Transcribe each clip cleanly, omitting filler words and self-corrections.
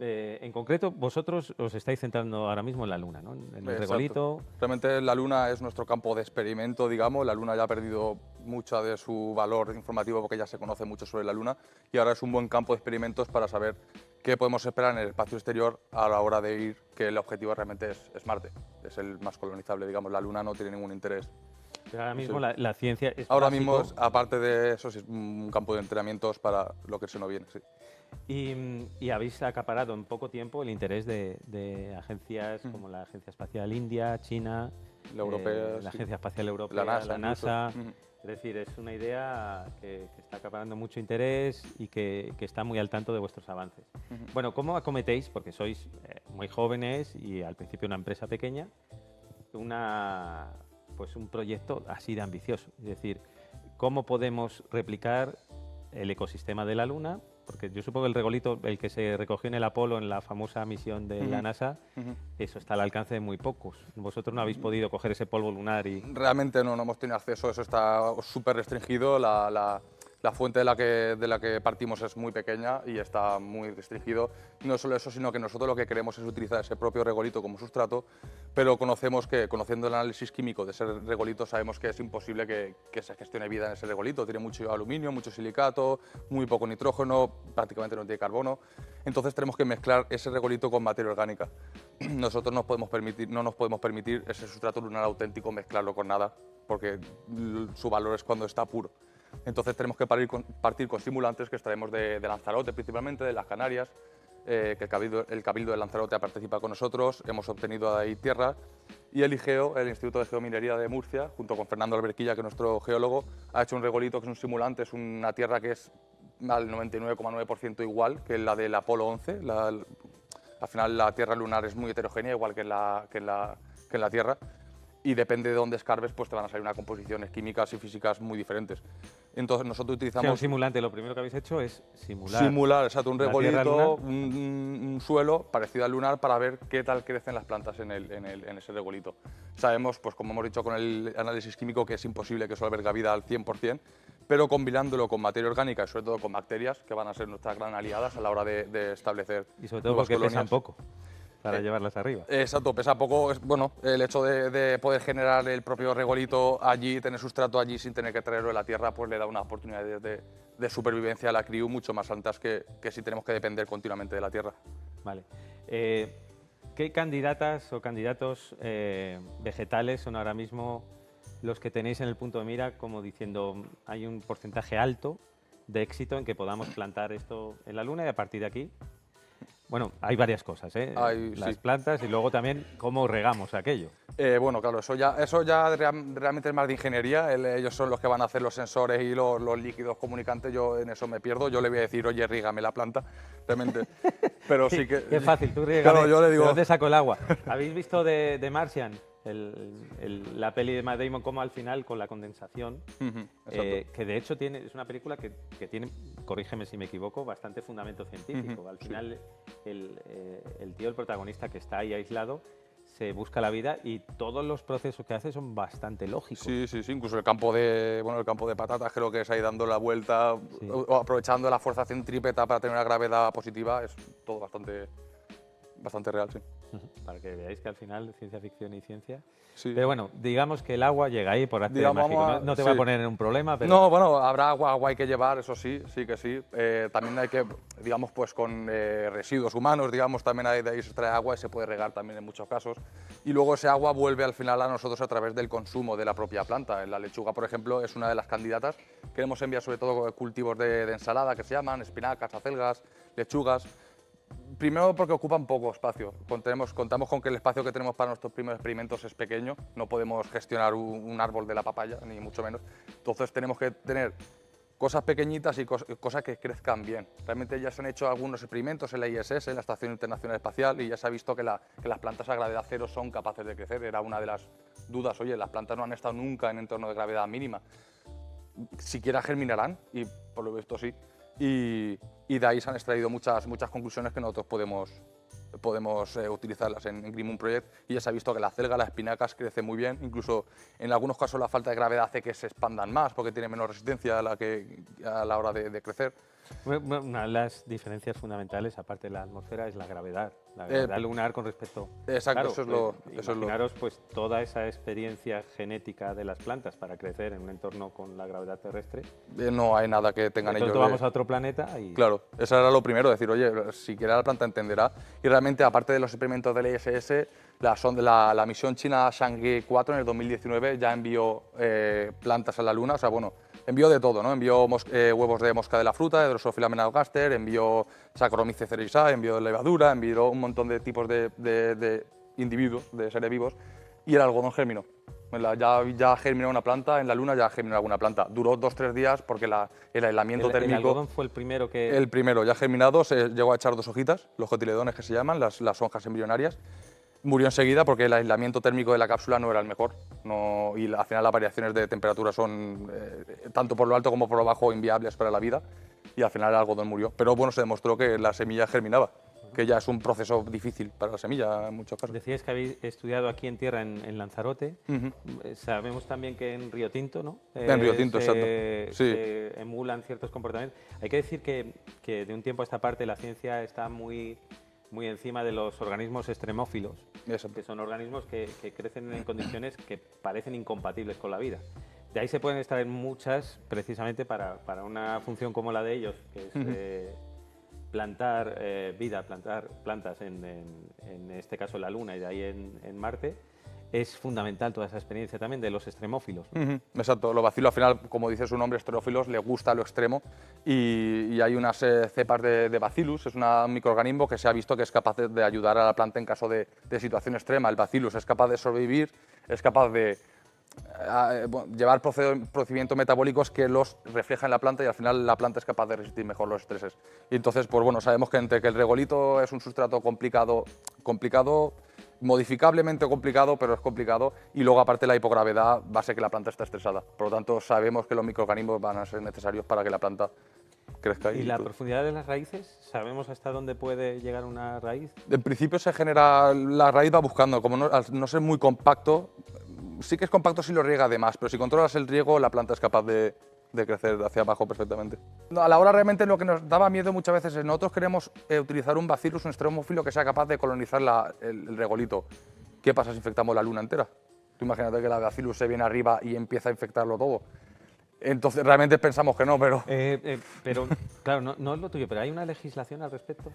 En concreto, vosotros os estáis centrando ahora mismo en la Luna, ¿no? En el Exacto. regolito. Realmente la Luna es nuestro campo de experimento, digamos. La Luna ya ha perdido mucho de su valor informativo porque ya se conoce mucho sobre la Luna y ahora es un buen campo de experimentos para saber qué podemos esperar en el espacio exterior a la hora de ir, que el objetivo realmente es Marte. Es el más colonizable, digamos. La Luna no tiene ningún interés. Pero ahora mismo Sí. la ciencia es Ahora básico. mismo, aparte de eso, sí es un campo de entrenamientos para lo que se nos viene. Sí. Y habéis acaparado en poco tiempo el interés de agencias como la Agencia Espacial India, China, La europea, la sí. Agencia Espacial Europea, la NASA. Incluso. Es decir, es una idea que está acaparando mucho interés y que está muy al tanto de vuestros avances. Bueno, ¿cómo acometéis, porque sois muy jóvenes y al principio una empresa pequeña, pues un proyecto así de ambicioso? Es decir, ¿cómo podemos replicar el ecosistema de la Luna? Porque yo supongo que el regolito, el que se recogió en el Apolo, en la famosa misión de la NASA, eso está al alcance de muy pocos. Vosotros no habéis podido coger ese polvo lunar y... Realmente no hemos tenido acceso, eso está súper restringido. La fuente de la que partimos es muy pequeña y está muy restringido. No solo eso, sino que nosotros lo que queremos es utilizar ese propio regolito como sustrato, pero conociendo el análisis químico de ese regolito, sabemos que es imposible que se gestione vida en ese regolito. Tiene mucho aluminio, mucho silicato, muy poco nitrógeno, prácticamente no tiene carbono. Entonces tenemos que mezclar ese regolito con materia orgánica. Nosotros no nos podemos permitir ese sustrato lunar auténtico mezclarlo con nada, porque su valor es cuando está puro. Entonces tenemos que partir con simulantes que extraemos de Lanzarote, principalmente de las Canarias, que el Cabildo de Lanzarote ha participado con nosotros, hemos obtenido de ahí tierra, y el IGEO, el Instituto de Geominería de Murcia, junto con Fernando Alberquilla, que es nuestro geólogo, ha hecho un regolito que es un simulante, es una tierra que es al 99,9% igual que la del Apolo 11. Al final la tierra lunar es muy heterogénea, igual que en la Tierra, y depende de dónde escarbes, pues te van a salir unas composiciones químicas y físicas muy diferentes. Entonces nosotros O sea, utilizamos... un simulante, lo primero que habéis hecho es simular exacto, un la Tierra regolito, lunar. un suelo parecido al lunar para ver qué tal crecen las plantas en ese regolito. Sabemos, pues como hemos dicho con el análisis químico, que es imposible que eso alberga vida al 100%, pero combinándolo con materia orgánica y sobre todo con bacterias, que van a ser nuestras gran aliadas a la hora de establecer Y sobre todo nuevas porque pesan colonias. poco para llevarlas arriba. Exacto, pesa poco. Bueno, el hecho de poder generar el propio regolito allí, tener sustrato allí sin tener que traerlo de la tierra, pues le da una oportunidad de supervivencia a la CRIU mucho más altas que si tenemos que depender continuamente de la tierra. Vale. ¿Qué candidatas o candidatos vegetales son ahora mismo los que tenéis en el punto de mira, como diciendo hay un porcentaje alto de éxito en que podamos plantar esto en la Luna y a partir de aquí? Bueno, hay varias cosas, las plantas y luego también cómo regamos aquello. Bueno, claro, eso ya realmente es más de ingeniería. Ellos son los que van a hacer los sensores y los líquidos comunicantes. Yo en eso me pierdo. Yo le voy a decir, oye, rígame la planta, realmente. Pero sí que... Qué fácil, tú rígame, claro, yo le digo... ¿de dónde saco el agua? ¿Habéis visto de Martian? La peli de Matt Damon, como al final con la condensación, que de hecho es una película que tiene, corrígeme si me equivoco, bastante fundamento científico. Al final el tío, el protagonista que está ahí aislado, se busca la vida y todos los procesos que hace son bastante lógicos. Sí, incluso el campo de patatas, creo que es ahí dando la vuelta, o aprovechando la fuerza centrípeta para tener una gravedad positiva, es todo bastante real, sí. Para que veáis que al final ciencia ficción y ciencia... Sí. Pero bueno, digamos que el agua llega ahí por arte mágico. No te va a poner en un problema, pero... No, bueno, habrá agua hay que llevar, eso sí que sí. También hay que, digamos, pues con residuos humanos, digamos, también de ahí se extrae agua y se puede regar también en muchos casos. Y luego ese agua vuelve al final a nosotros a través del consumo de la propia planta. La lechuga, por ejemplo, es una de las candidatas. Queremos enviar sobre todo cultivos de ensalada, que se llaman espinacas, acelgas, lechugas. Primero porque ocupan poco espacio. Contamos con que el espacio que tenemos para nuestros primeros experimentos es pequeño. No podemos gestionar un árbol de la papaya, ni mucho menos. Entonces tenemos que tener cosas pequeñitas y cosas que crezcan bien. Realmente ya se han hecho algunos experimentos en la ISS, en la Estación Internacional Espacial, y ya se ha visto que las plantas a gravedad cero son capaces de crecer. Era una de las dudas. Oye, las plantas no han estado nunca en entorno de gravedad mínima. Siquiera germinarán, y por lo visto sí. Y de ahí se han extraído muchas conclusiones que nosotros podemos utilizarlas en Green Moon Project, y ya se ha visto que la acelga, las espinacas crecen muy bien, incluso en algunos casos la falta de gravedad hace que se expandan más porque tienen menos resistencia a la hora de crecer. Bueno, una de las diferencias fundamentales, aparte de la atmósfera, es la gravedad lunar con respecto... Exacto, Claro, eso es lo... imaginaros pues toda esa experiencia genética de las plantas para crecer en un entorno con la gravedad terrestre. No hay nada que tengan ellos. Entonces vamos a otro planeta y... Claro, eso era lo primero, decir, oye, siquiera la planta entenderá. Y realmente, aparte de los experimentos del ISS, la misión china Chang'e 4 en el 2019 ya envió plantas a la Luna, o sea, bueno, envió de todo, ¿no? Envió huevos de mosca de la fruta, de Drosophila melanogaster, envió Saccharomyces cerevisiae, envió levadura, envió un montón de tipos de individuos, de seres vivos, y el algodón germinó. Ya germinó una planta, en la Luna ya germinó alguna planta. Duró 2-3 días porque el aislamiento térmico... ¿El algodón fue el primero que...? El primero, ya germinado, se llegó a echar 2 hojitas, los cotiledones que se llaman, las hojas embrionarias. Murió enseguida porque el aislamiento térmico de la cápsula no era el mejor. Y al final las variaciones de temperatura son, tanto por lo alto como por lo bajo, inviables para la vida. Y al final el algodón murió. Pero bueno, se demostró que la semilla germinaba, que ya es un proceso difícil para la semilla en muchos casos. Decíais que habéis estudiado aquí en tierra, en Lanzarote. Sabemos también que en Río Tinto, ¿no? En Río Tinto, exacto. Sí. Se emulan ciertos comportamientos. Hay que decir que de un tiempo a esta parte la ciencia está muy encima de los organismos extremófilos, que son organismos que crecen en condiciones que parecen incompatibles con la vida. De ahí se pueden extraer muchas, precisamente para una función como la de ellos, que es plantar vida, plantar plantas en este caso en la Luna y de ahí en Marte. Es fundamental toda esa experiencia también de los extremófilos. Exacto, los bacilos al final, como dice su nombre, extremófilos, les gusta lo extremo y hay unas cepas de bacillus, es un microorganismo que se ha visto que es capaz de ayudar a la planta en caso de situación extrema. El bacillus es capaz de sobrevivir, es capaz de llevar procedimientos metabólicos que los reflejan en la planta y al final la planta es capaz de resistir mejor los estreses. Y entonces, pues bueno, sabemos que entre que el regolito es un sustrato complicado, modificablemente complicado, pero es complicado, y luego aparte la hipogravedad va a ser que la planta está estresada. Por lo tanto, sabemos que los microorganismos van a ser necesarios para que la planta crezca. ¿Y la profundidad de las raíces? ¿Sabemos hasta dónde puede llegar una raíz? En principio se genera, la raíz va buscando, como al no ser muy compacto, sí que es compacto si lo riega de más, pero si controlas el riego, la planta es capaz de crecer hacia abajo perfectamente. A la hora realmente lo que nos daba miedo muchas veces es nosotros queremos utilizar un bacillus, un extremófilo que sea capaz de colonizar el regolito. ¿Qué pasa si infectamos la Luna entera? Tú imagínate que la bacillus se viene arriba y empieza a infectarlo todo. Entonces realmente pensamos que no, pero... Pero claro, no es lo tuyo, pero ¿hay una legislación al respecto?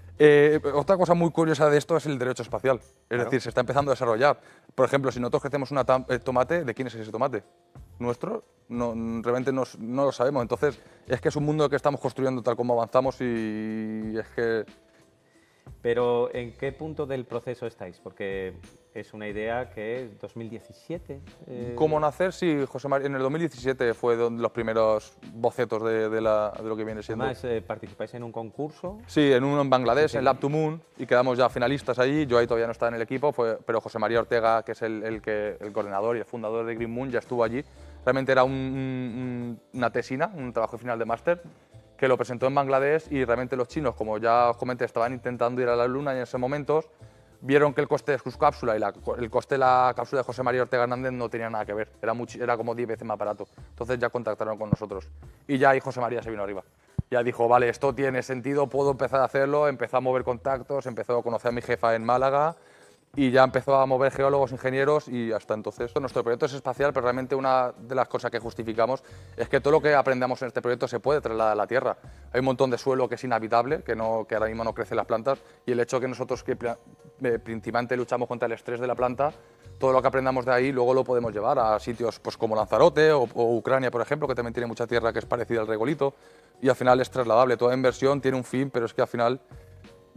Otra cosa muy curiosa de esto es el derecho espacial. Es decir, se está empezando a desarrollar. Por ejemplo, si nosotros crecemos un tomate, ¿de quién es ese tomate? ¿Nuestro? No, realmente no lo sabemos. Entonces, es que es un mundo que estamos construyendo tal como avanzamos y es que... Pero, ¿en qué punto del proceso estáis? Porque es una idea que es 2017. ¿Cómo nacer? Sí, José María, en el 2017 fue los primeros bocetos de lo que viene siendo. Además, ¿participáis en un concurso? Sí, en uno en Bangladesh, en Lab to Moon, y quedamos ya finalistas allí. Yo ahí todavía no estaba en el equipo, pero José María Ortega, que es el coordinador y el fundador de Green Moon, ya estuvo allí. Realmente era una tesina, un trabajo final de máster, que lo presentó en Bangladesh y realmente los chinos, como ya os comenté, estaban intentando ir a la Luna y en ese momento vieron que el coste de su cápsula y el coste de la cápsula de José María Ortega Hernández no tenía nada que ver, era como 10 veces más barato. Entonces ya contactaron con nosotros y ya ahí José María se vino arriba. Ya dijo, vale, esto tiene sentido, puedo empezar a hacerlo, empezó a mover contactos, empezó a conocer a mi jefa en Málaga y ya empezó a mover geólogos, ingenieros y hasta entonces. Nuestro proyecto es espacial, pero realmente una de las cosas que justificamos es que todo lo que aprendamos en este proyecto se puede trasladar a la Tierra. Hay un montón de suelo que es inhabitable, que ahora mismo no crecen las plantas, y el hecho que nosotros principalmente luchamos contra el estrés de la planta, todo lo que aprendamos de ahí luego lo podemos llevar a sitios pues, como Lanzarote o Ucrania, por ejemplo, que también tiene mucha tierra que es parecida al regolito, y al final es trasladable. Toda inversión tiene un fin, pero es que al final...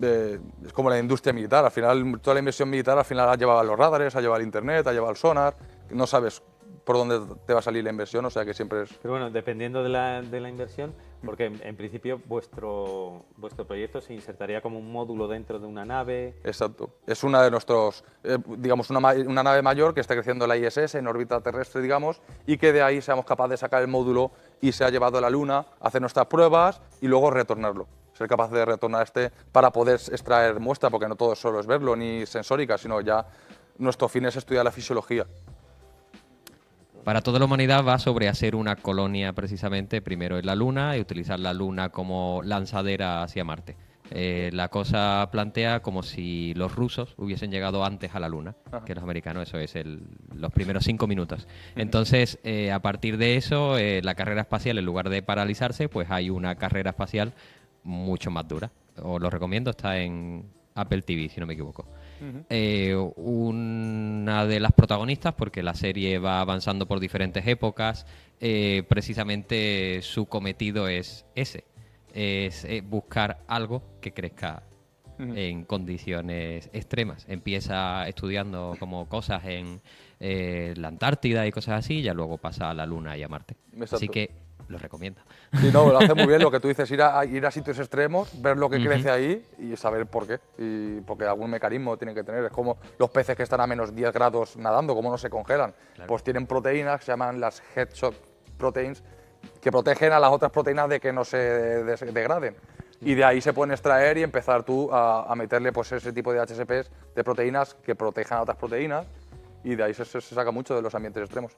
es como la industria militar, al final toda la inversión militar al final ha llevado a los radares, ha llevado al internet, ha llevado al sonar, no sabes por dónde te va a salir la inversión, o sea que siempre es... Pero bueno, dependiendo de la inversión, porque en principio vuestro proyecto se insertaría como un módulo dentro de una nave. Exacto, es una de nuestros, digamos, una nave mayor que está creciendo la ISS en órbita terrestre, digamos, y que de ahí seamos capaces de sacar el módulo y se ha llevado a la Luna, hacer nuestras pruebas y luego retornarlo. Ser capaz de retornar para poder extraer muestra, porque no todo solo es verlo ni sensórica, sino ya nuestro fin es estudiar la fisiología. Para toda la humanidad va sobre hacer una colonia precisamente primero en la Luna y utilizar la Luna como lanzadera hacia Marte. La cosa plantea como si los rusos hubiesen llegado antes a la Luna que los americanos, eso es los primeros 5 minutos. Entonces, a partir de eso, la carrera espacial, en lugar de paralizarse, pues hay una carrera espacial mucho más dura. Os lo recomiendo, está en Apple TV, si no me equivoco. Una de las protagonistas, porque la serie va avanzando por diferentes épocas, precisamente su cometido es ese. Es buscar algo que crezca en condiciones extremas. Empieza estudiando como cosas en la Antártida y cosas así, y ya luego pasa a la Luna y a Marte. Exacto. Así que lo recomiendo. Sí, no, lo hace muy bien lo que tú dices, ir a sitios extremos, ver lo que crece ahí y saber por qué. Y porque algún mecanismo tienen que tener. Es como los peces que están a menos 10 grados nadando, como no se congelan. Claro. Pues tienen proteínas que se llaman las headshot proteins, que protegen a las otras proteínas de que no se degraden. Y de ahí se pueden extraer y empezar tú a meterle pues ese tipo de HSPs, de proteínas que protejan a otras proteínas, y de ahí se saca mucho de los ambientes extremos.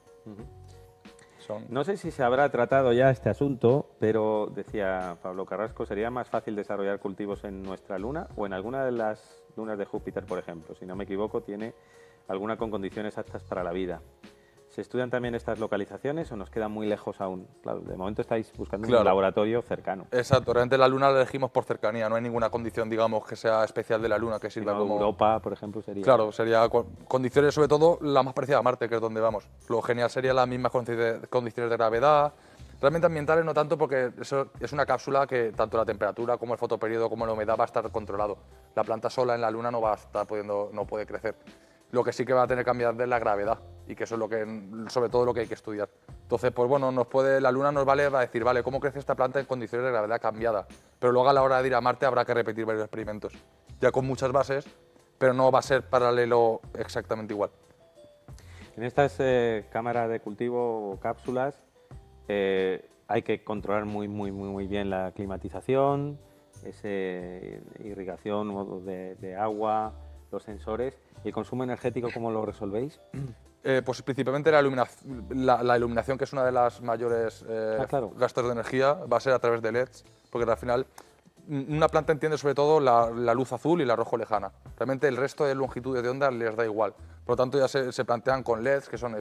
No sé si se habrá tratado ya este asunto, pero decía Pablo Carrasco, ¿sería más fácil desarrollar cultivos en nuestra Luna o en alguna de las lunas de Júpiter, por ejemplo? Si no me equivoco, tiene alguna con condiciones aptas para la vida. ¿Se estudian también estas localizaciones o nos quedan muy lejos aún? Claro, de momento estáis buscando un laboratorio cercano. Exacto, realmente la Luna la elegimos por cercanía, no hay ninguna condición, digamos, que sea especial de la Luna, que sirva como... Europa, por ejemplo, sería... Claro, sería condiciones, sobre todo, la más parecida a Marte, que es donde vamos. Lo genial sería las mismas condiciones de gravedad, realmente ambientales no tanto, porque eso es una cápsula que tanto la temperatura como el fotoperiodo como la humedad va a estar controlado. La planta sola en la Luna no va a estar no puede crecer. Lo que sí que va a tener que cambiar es la gravedad, y que eso es lo que, sobre todo lo que hay que estudiar. Entonces, pues bueno, la Luna nos va a decir, vale, ¿cómo crece esta planta en condiciones de gravedad cambiada? Pero luego a la hora de ir a Marte habrá que repetir varios experimentos, ya con muchas bases, pero no va a ser paralelo exactamente igual. En estas cámaras de cultivo o cápsulas hay que controlar muy bien la climatización, esa irrigación de agua, los sensores. ¿Y el consumo energético cómo lo resolvéis? Pues principalmente la iluminación, que es una de las mayores gastos de energía, va a ser a través de LEDs, porque al final una planta entiende sobre todo la luz azul y la rojo lejana. Realmente el resto de longitudes de onda les da igual. Por lo tanto, ya se plantean con LEDs que son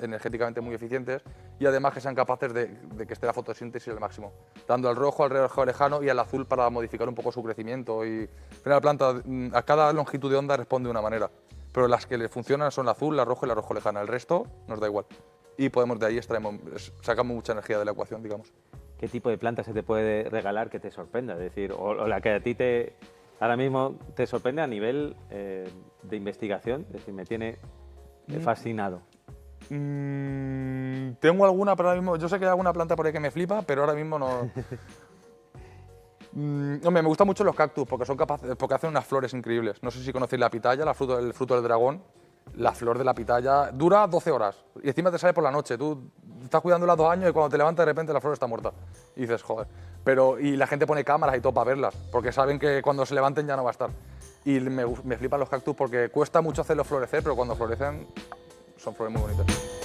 energéticamente muy eficientes, y además que sean capaces de que esté la fotosíntesis al máximo, dando al rojo lejano y al azul para modificar un poco su crecimiento. Y la planta a cada longitud de onda responde de una manera, pero las que le funcionan son la azul, la roja y la rojo lejana. El resto nos da igual. Y de ahí sacamos mucha energía de la ecuación, digamos. ¿Qué tipo de planta se te puede regalar que te sorprenda? Es decir, o la que a ti ahora mismo te sorprende a nivel de investigación. Es decir, me tiene fascinado. Tengo alguna, pero ahora mismo, yo sé que hay alguna planta por ahí que me flipa, pero ahora mismo no... Hombre, me gustan mucho los cactus porque hacen unas flores increíbles. No sé si conocéis la pitaya, el fruto del dragón. La flor de la pitaya dura 12 horas y encima te sale por la noche. Tú estás cuidándola 2 años y cuando te levantas de repente la flor está muerta. Y dices, joder. Y la gente pone cámaras y todo para verlas, porque saben que cuando se levanten ya no va a estar. Y me flipan los cactus porque cuesta mucho hacerlos florecer, pero cuando florecen son flores muy bonitas.